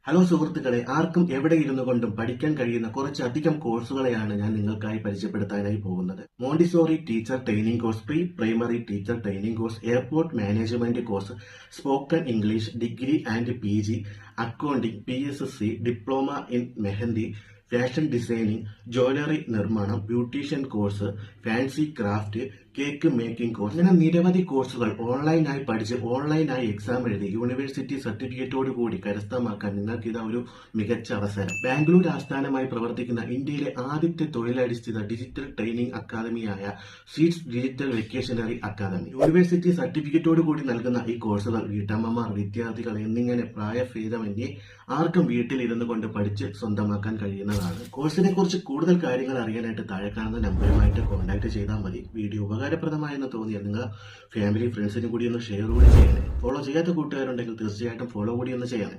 Hello സുഹൃത്തുക്കളെ, ആർക്കും എവിടെ ഇരുന്നു കൊണ്ടും പഠിക്കാൻ കഴിയുന്ന കുറച്ചധികം കോഴ്സുകളെയാണ് ഞാൻ നിങ്ങൾക്കായി പരിചയപ്പെടുത്താനായി പോകുന്നത്. Montessori teacher training course, pre primary teacher training course, airport management course, spoken English, degree and PG, accounting, PSC, diploma in mehndi, fashion designing, jewellery നിർമ്മാണം, beautician course, fancy craft, cake making course, ഇങ്ങനെ നിരവധി കോഴ്സുകൾ ഓൺലൈനായി പഠിച്ച് ഓൺലൈനായി exam എഴുതി university സർട്ടിഫിക്കറ്റോട് കൂടി കരസ്ഥമാക്കാൻ നിങ്ങൾക്ക് ഇതാ ഒരു മികച്ച അവസരം. ബാംഗ്ലൂർ ആസ്ഥാനമായി പ്രവർത്തിക്കുന്ന ഇന്ത്യയിലെ ആദ്യത്തെ തൊഴിലധിഷ്ഠിത ഡിജിറ്റൽ ട്രെയിനിംഗ് അക്കാദമിയായ Seeds digital vocational academy. University സർട്ടിഫിക്കറ്റോട് കൂടി നൽകുന്ന ഈ കോഴ്സുകൾ വീട്ടമ്മമാർ, വിദ്യാർത്ഥികൾ എന്നിങ്ങനെ പ്രായഭേദമന്യേ ആർക്കും വീട്ടിൽ ഇരുന്നു കൊണ്ട് പഠിച്ച് സ്വന്തമാക്കാൻ കഴിയുന്നതാണ്. കോഴ്സിനെ കുറിച്ച് കൂടുതൽ കാര്യങ്ങൾ അറിയാനായിട്ട് താഴെ കാണുന്ന നമ്പറുമായിട്ട് കോൺടാക്ട് ചെയ്താൽ മതി. വീഡിയോ ഉപകാരപ്രദമായെന്ന് തോന്നിയാൽ നിങ്ങൾ ഫാമിലി ഫ്രണ്ട്സിനും കൂടി ഒന്ന് ഷെയർ കൂടി ചെയ്യണേ. ഫോളോ ചെയ്യാത്ത കൂട്ടുകാരുണ്ടെങ്കിൽ തീർച്ചയായിട്ടും ഫോളോ കൂടി ഒന്ന് ചെയ്യണേ.